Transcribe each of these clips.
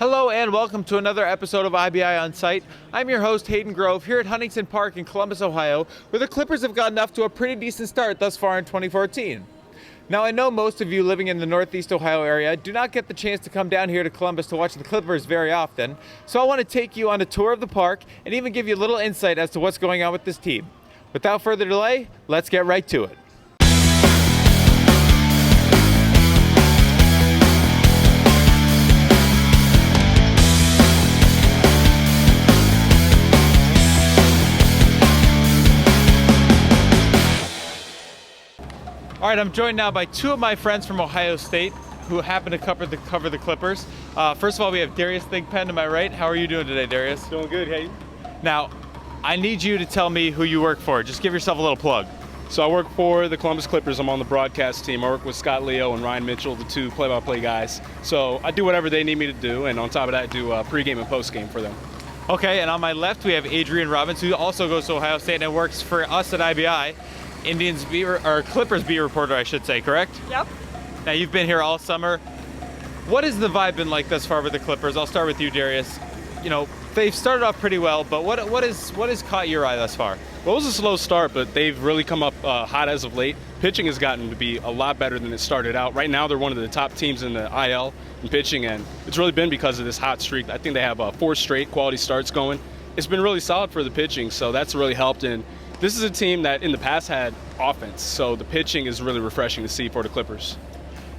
Hello and welcome to another episode of IBI On Site. I'm your host Hayden Grove here at Huntington Park in Columbus, Ohio, where the Clippers have gotten off to a pretty decent start thus far in 2014. Now I know most of you living in the Northeast Ohio area do not get the chance to come down here to Columbus to watch the Clippers very often, so I want to take you on a tour of the park and even give you a little insight as to what's going on with this team. Without further delay, let's get right to it. All right, I'm joined now by two of my friends from Ohio State who happen to cover the Clippers. First of all, we have Darius Thigpen to my right. How are you doing today, Darius? Doing good, hey. Now, I need you to tell me who you work for. Just give yourself a little plug. So I work for the Columbus Clippers. I'm on the broadcast team. I work with Scott Leo and Ryan Mitchell, the two play-by-play guys. So I do whatever they need me to do, and on top of that, I do pregame and postgame for them. Okay, and on my left, we have Adrian Robbins, who also goes to Ohio State and works for us at IBI. Clippers beat reporter, I should say, correct? Yep. Now, you've been here all summer. What has the vibe been like thus far with the Clippers? I'll start with you, Darius. You know, they've started off pretty well, but what has caught your eye thus far? Well, it was a slow start, but they've really come up hot as of late. Pitching has gotten to be a lot better than it started out. Right now, they're one of the top teams in the IL in pitching, and it's really been because of this hot streak. I think they have 4 straight quality starts going. It's been really solid for the pitching, so that's really helped. And this is a team that in the past had offense, so the pitching is really refreshing to see for the Clippers.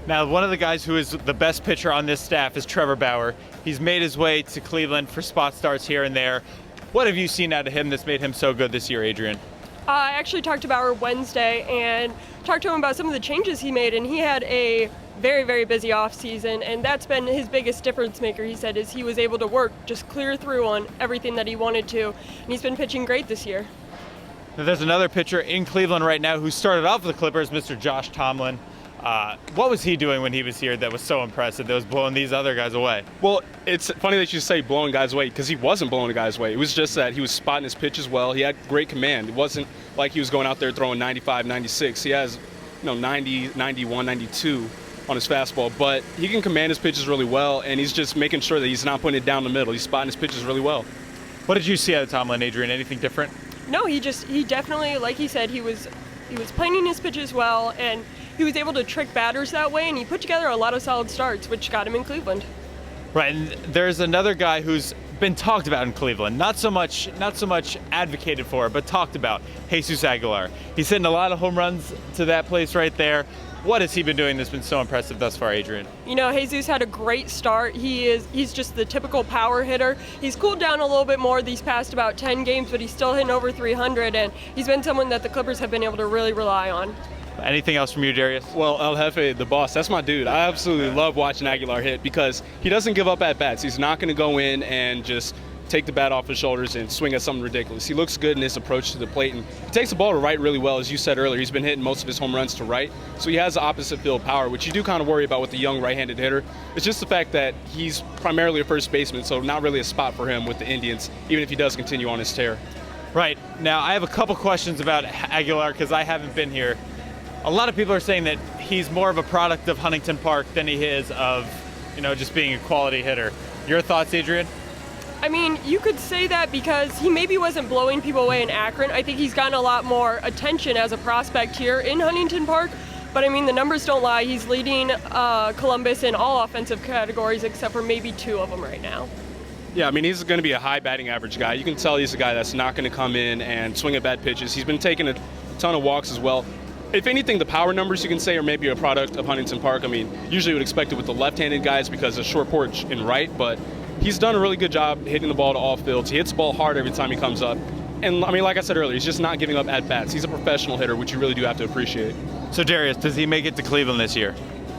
Now, one of the guys who is the best pitcher on this staff is Trevor Bauer. He's made his way to Cleveland for spot starts here and there. What have you seen out of him that's made him so good this year, Adrian? I actually talked to Bauer Wednesday and talked to him about some of the changes he made, and he had a very, very busy off season, and that's been his biggest difference maker, he said, is he was able to work just clear through on everything that he wanted to, and he's been pitching great this year. Now, there's another pitcher in Cleveland right now who started off with the Clippers, Mr. Josh Tomlin. What was he doing when he was here that was so impressive that was blowing these other guys away? Well, it's funny that you say blowing guys away, because he wasn't blowing the guys away. It was just that he was spotting his pitches well. He had great command. It wasn't like he was going out there throwing 95, 96. He has 90, 91, 92 on his fastball, but he can command his pitches really well, and he's just making sure that he's not putting it down the middle. He's spotting his pitches really well. What did you see out of Tomlin, Adrian? Anything different? No, he definitely, like he said, he was planing his pitches well, and he was able to trick batters that way, and he put together a lot of solid starts, which got him in Cleveland. Right, and there's another guy who's been talked about in Cleveland, not so much advocated for, but talked about, Jesus Aguilar. He's hitting a lot of home runs to that place right there. What has he been doing that's been so impressive thus far, Adrian? You know, Jesus had a great start. He's just the typical power hitter. He's cooled down a little bit more these past about 10 games, but he's still hitting over 300, and he's been someone that the Clippers have been able to really rely on. Anything else from you, Darius? Well, El Jefe, the boss, that's my dude. I absolutely love watching Aguilar hit because he doesn't give up at bats. He's not going to go in and just take the bat off his shoulders and swing at something ridiculous. He looks good in his approach to the plate, and he takes the ball to right really well. As you said earlier, he's been hitting most of his home runs to right, so he has the opposite field power, which you do kind of worry about with the young right-handed hitter. It's just the fact that he's primarily a first baseman, so not really a spot for him with the Indians, even if he does continue on his tear. Right. Now, I have a couple questions about Aguilar because I haven't been here. A lot of people are saying that he's more of a product of Huntington Park than he is of, just being a quality hitter. Your thoughts, Adrian? I mean, you could say that because he maybe wasn't blowing people away in Akron. I think he's gotten a lot more attention as a prospect here in Huntington Park. But I mean, the numbers don't lie. He's leading Columbus in all offensive categories except for maybe 2 of them right now. Yeah, I mean, he's going to be a high batting average guy. You can tell he's a guy that's not going to come in and swing at bad pitches. He's been taking a ton of walks as well. If anything, the power numbers you can say are maybe a product of Huntington Park. I mean, usually you would expect it with the left-handed guys because of short porch and right, but he's done a really good job hitting the ball to all fields. He hits the ball hard every time he comes up. And, I mean, like I said earlier, he's just not giving up at-bats. He's a professional hitter, which you really do have to appreciate. So, Darius, does he make it to Cleveland this year?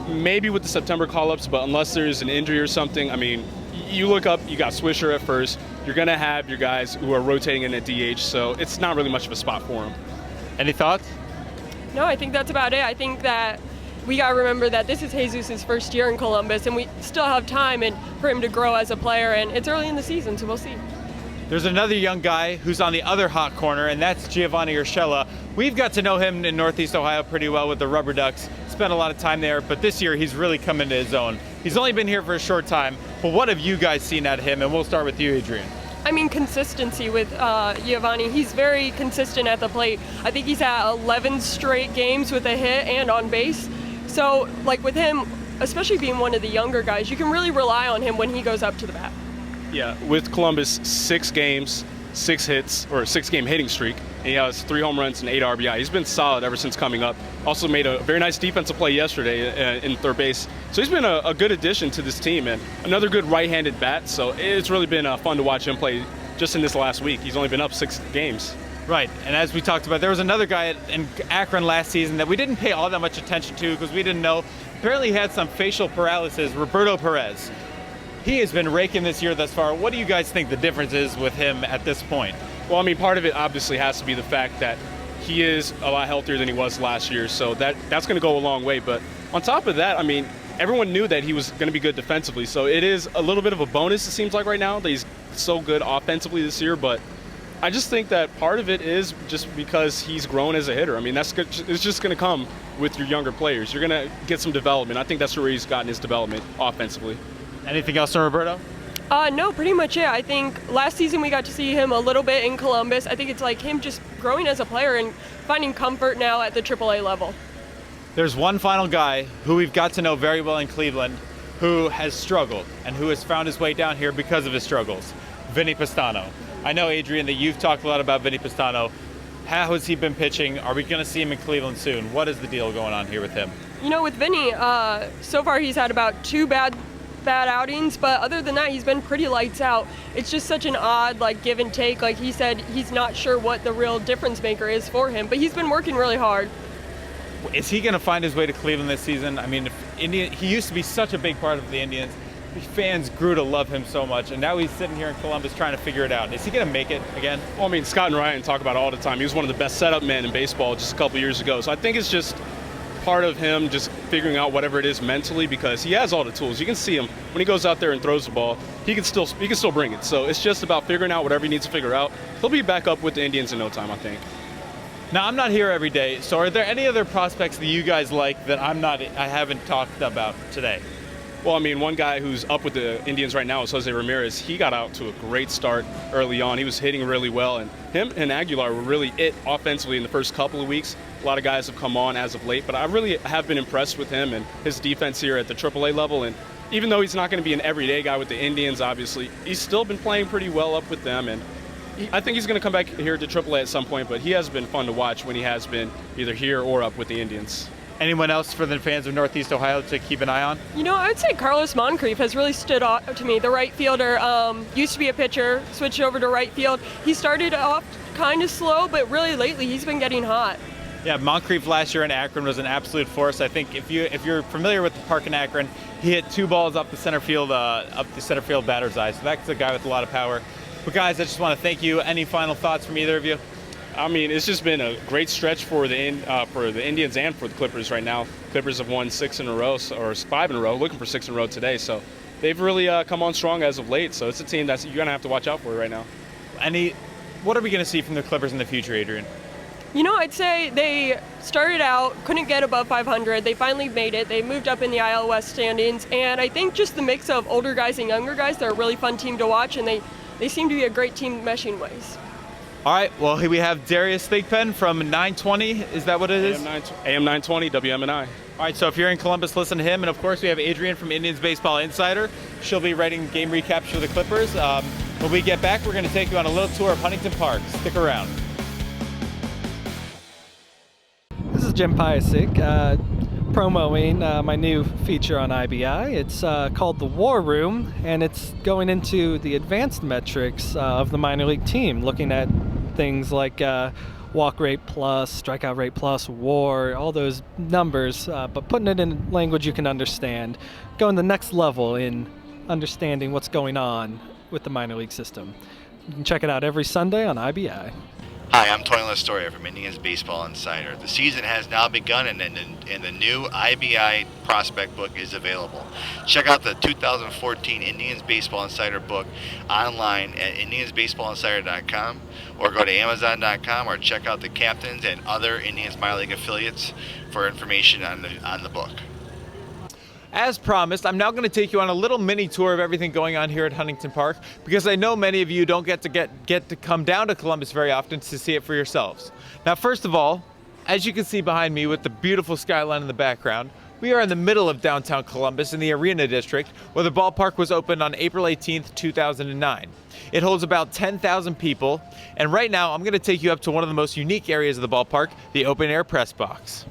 Maybe with the September call-ups, but unless there's an injury or something, I mean, you look up, you got Swisher at first. You're going to have your guys who are rotating in at DH, so it's not really much of a spot for him. Any thoughts? No, I think that's about it. I think that we got to remember that this is Jesus' first year in Columbus, and we still have time for him to grow as a player, and it's early in the season, so we'll see. There's another young guy who's on the other hot corner, and that's Giovanni Urshela. We've got to know him in Northeast Ohio pretty well with the Rubber Ducks. Spent a lot of time there, but this year he's really come into his own. He's only been here for a short time, But what have you guys seen at him? And we'll start with you, Adrian. I mean, consistency with Giovanni. He's very consistent at the plate. I think he's had 11 straight games with a hit and on base. So, like with him, especially being one of the younger guys, you can really rely on him when he goes up to the bat. Yeah, with Columbus, 6 games, 6 hits, or 6-game hitting streak. And he has 3 home runs and 8 RBI. He's been solid ever since coming up. Also made a very nice defensive play yesterday in third base. So he's been a good addition to this team and another good right-handed bat. So it's really been fun to watch him play just in this last week. He's only been up 6 games. Right, and as we talked about, there was another guy in Akron last season that we didn't pay all that much attention to because we didn't know. Apparently he had some facial paralysis, Roberto Perez. He has been raking this year thus far. What do you guys think the difference is with him at this point? Well, I mean, part of it obviously has to be the fact that he is a lot healthier than he was last year, so that's going to go a long way. But on top of that, I mean, everyone knew that he was going to be good defensively, so it is a little bit of a bonus, it seems like right now, that he's so good offensively this year. But I just think that part of it is just because he's grown as a hitter. I mean, it's just going to come with your younger players. You're going to get some development. I think that's where he's gotten his development offensively. Anything else on Roberto? No, pretty much it. I think last season we got to see him a little bit in Columbus. I think it's like him just growing as a player and finding comfort now at the AAA level. There's one final guy who we've got to know very well in Cleveland who has struggled and who has found his way down here because of his struggles, Vinny Pastano. I know, Adrian, that you've talked a lot about Vinny Pastano. How has he been pitching? Are we going to see him in Cleveland soon? What is the deal going on here with him? You know, with Vinny, so far he's had about 2 bad outings, but other than that, he's been pretty lights out. It's just such an odd, like, give and take. Like he said, he's not sure what the real difference maker is for him, but he's been working really hard. Is he going to find his way to Cleveland this season? I mean, he used to be such a big part of the Indians. The fans grew to love him so much, and now he's sitting here in Columbus trying to figure it out. Is he going to make it again? Well, I mean, Scott and Ryan talk about it all the time. He was one of the best setup men in baseball just a couple years ago. So I think it's just part of him just figuring out whatever it is mentally, because he has all the tools. You can see him when he goes out there and throws the ball. He can still bring it. So it's just about figuring out whatever he needs to figure out. He'll be back up with the Indians in no time, I think. Now, I'm not here every day, so are there any other prospects that you guys like that I haven't talked about today? Well, I mean, one guy who's up with the Indians right now is Jose Ramirez. He got out to a great start early on. He was hitting really well, and him and Aguilar were really it offensively in the first couple of weeks. A lot of guys have come on as of late, but I really have been impressed with him and his defense here at the AAA level. And even though he's not going to be an everyday guy with the Indians, obviously, he's still been playing pretty well up with them. And I think he's going to come back here to AAA at some point, but he has been fun to watch when he has been either here or up with the Indians. Anyone else for the fans of Northeast Ohio to keep an eye on? You know, I would say Carlos Moncrief has really stood out to me. The right fielder, used to be a pitcher, switched over to right field. He started off kind of slow, but really lately he's been getting hot. Yeah, Moncrief last year in Akron was an absolute force. I think if you're familiar with the park in Akron, he hit 2 balls up the center field batter's eye. So that's a guy with a lot of power. But guys, I just want to thank you. Any final thoughts from either of you? I mean, it's just been a great stretch for the Indians and for the Clippers right now. Clippers have won 6 in a row, or 5 in a row, looking for 6 in a row today. So they've really come on strong as of late. So it's a team that you're going to have to watch out for right now. What are we going to see from the Clippers in the future, Adrian? You know, I'd say they started out, couldn't get above 500. They finally made it. They moved up in the IL West standings. And I think just the mix of older guys and younger guys, they're a really fun team to watch. And they seem to be a great team meshing ways. All right, well, here we have Darius Thigpen from 920. Is that what it is? AM 920, WMNI. All right, so if you're in Columbus, listen to him. And, of course, we have Adrian from Indians Baseball Insider. She'll be writing game recaps for the Clippers. When we get back, we're going to take you on a little tour of Huntington Park. Stick around. This is Jim Piascik, promoing my new feature on IBI. It's called The War Room, and it's going into the advanced metrics of the minor league team, looking at things like walk rate plus, strikeout rate plus, WAR, all those numbers, but putting it in language you can understand, going the next level in understanding what's going on with the minor league system. You can check it out every Sunday on IBI. Hi, I'm Tony Lastoria from Indians Baseball Insider. The season has now begun, and the new IBI prospect book is available. Check out the 2014 Indians Baseball Insider book online at indiansbaseballinsider.com, or go to amazon.com, or check out the captains and other Indians minor league affiliates for information on the book. As promised, I'm now going to take you on a little mini tour of everything going on here at Huntington Park, because I know many of you don't get to come down to Columbus very often to see it for yourselves. Now, first of all, as you can see behind me with the beautiful skyline in the background, we are in the middle of downtown Columbus in the Arena District, where the ballpark was opened on April 18th, 2009. It holds about 10,000 people, and right now I'm going to take you up to one of the most unique areas of the ballpark, the open air press box.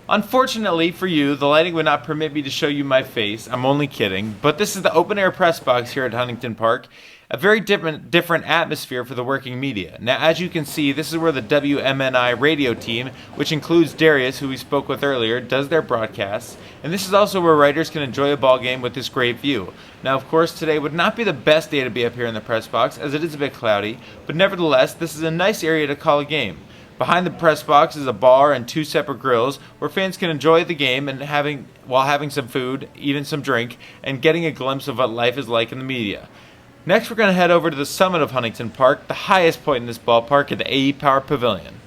Unfortunately for you, the lighting would not permit me to show you my face. I'm only kidding. But this is the open air press box here at Huntington Park. A very different atmosphere for the working media. Now, as you can see, this is where the WMNI radio team, which includes Darius, who we spoke with earlier, does their broadcasts. And this is also where writers can enjoy a ball game with this great view. Now, of course, today would not be the best day to be up here in the press box, as it is a bit cloudy. But nevertheless, this is a nice area to call a game. Behind the press box is a bar and 2 separate grills where fans can enjoy the game and while having some food, eating some drink, and getting a glimpse of what life is like in the media. Next, we're going to head over to the summit of Huntington Park, the highest point in this ballpark, at the AE Power Pavilion.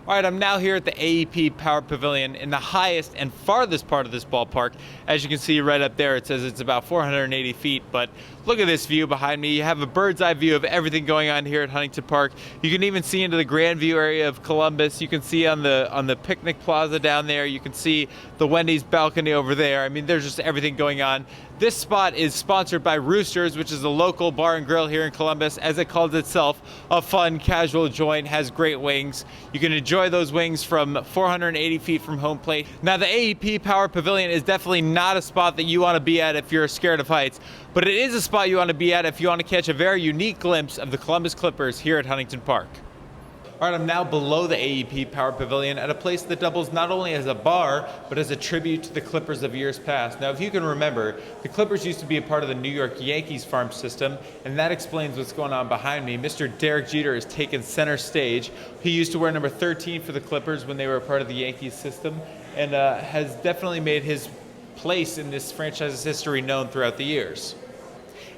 Alright, I'm now here at the AEP Power Pavilion in the highest and farthest part of this ballpark. As you can see right up there, it says it's about 480 feet, but look at this view behind me. You have a bird's eye view of everything going on here at Huntington Park. You can even see into the Grand View area of Columbus. You can see on the picnic plaza down there. You can see the Wendy's balcony over there. I mean, there's just everything going on. This spot is sponsored by Roosters, which is a local bar and grill here in Columbus. As it calls itself, a fun, casual joint, has great wings. You can enjoy those wings from 480 feet from home plate. Now, the AEP Power Pavilion is definitely not a spot that you want to be at if you're scared of heights, but it is a spot you want to be at if you want to catch a very unique glimpse of the Columbus Clippers here at Huntington Park. Alright, I'm now below the AEP Power Pavilion at a place that doubles not only as a bar, but as a tribute to the Clippers of years past. Now, if you can remember, the Clippers used to be a part of the New York Yankees farm system, and that explains what's going on behind me. Mr. Derek Jeter has taken center stage. He used to wear number 13 for the Clippers when they were a part of the Yankees system, and has definitely made his place in this franchise's history known throughout the years.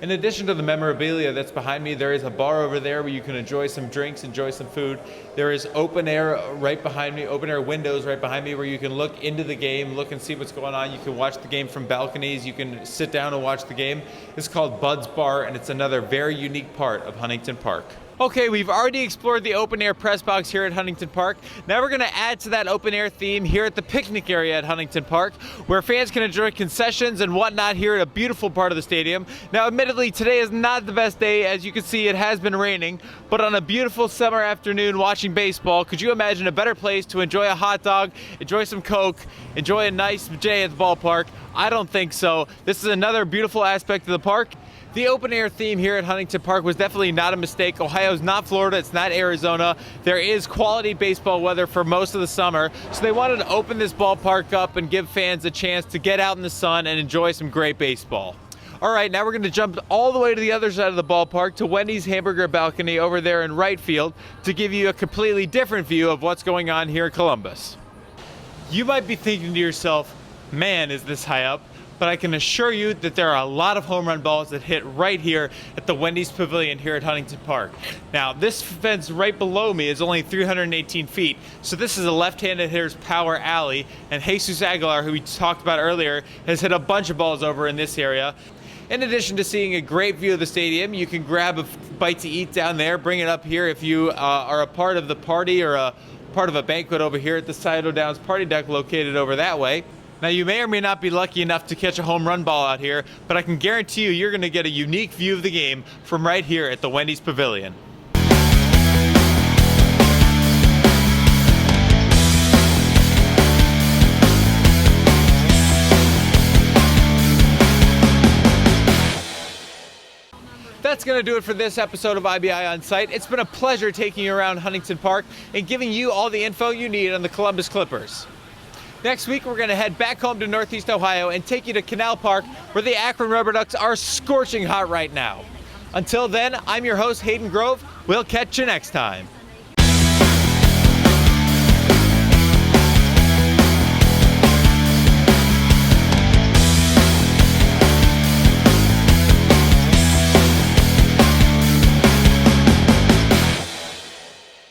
In addition to the memorabilia that's behind me, there is a bar over there where you can enjoy some drinks, enjoy some food. There is open air right behind me, open air windows right behind me where you can look into the game, look and see what's going on. You can watch the game from balconies. You can sit down and watch the game. It's called Bud's Bar, and it's another very unique part of Huntington Park. Okay, we've already explored the open air press box here at Huntington Park. Now we're going to add to that open air theme here at the picnic area at Huntington Park, where fans can enjoy concessions and whatnot here at a beautiful part of the stadium. Now, admittedly, today is not the best day. As you can see, it has been raining, but on a beautiful summer afternoon watching baseball, could you imagine a better place to enjoy a hot dog, enjoy some Coke, enjoy a nice day at the ballpark? I don't think so. This is another beautiful aspect of the park. The open air theme here at Huntington Park was definitely not a mistake. Ohio's not Florida, it's not Arizona. There is quality baseball weather for most of the summer, so they wanted to open this ballpark up and give fans a chance to get out in the sun and enjoy some great baseball. All right, now we're going to jump all the way to the other side of the ballpark to Wendy's hamburger balcony over there in right field to give you a completely different view of what's going on here in Columbus. You might be thinking to yourself, man, is this high up? But I can assure you that there are a lot of home run balls that hit right here at the Wendy's Pavilion here at Huntington Park. Now, this fence right below me is only 318 feet, so this is a left-handed hitter's power alley, and Jesus Aguilar, who we talked about earlier, has hit a bunch of balls over in this area. In addition to seeing a great view of the stadium, you can grab a bite to eat down there, bring it up here if you are a part of the party or a part of a banquet over here at the Scioto Downs party deck located over that way. Now, you may or may not be lucky enough to catch a home run ball out here, but I can guarantee you're going to get a unique view of the game from right here at the Wendy's Pavilion. That's going to do it for this episode of IBI On Site. It's been a pleasure taking you around Huntington Park and giving you all the info you need on the Columbus Clippers. Next week, we're going to head back home to Northeast Ohio and take you to Canal Park, where the Akron Rubber Ducks are scorching hot right now. Until then, I'm your host, Hayden Grove. We'll catch you next time.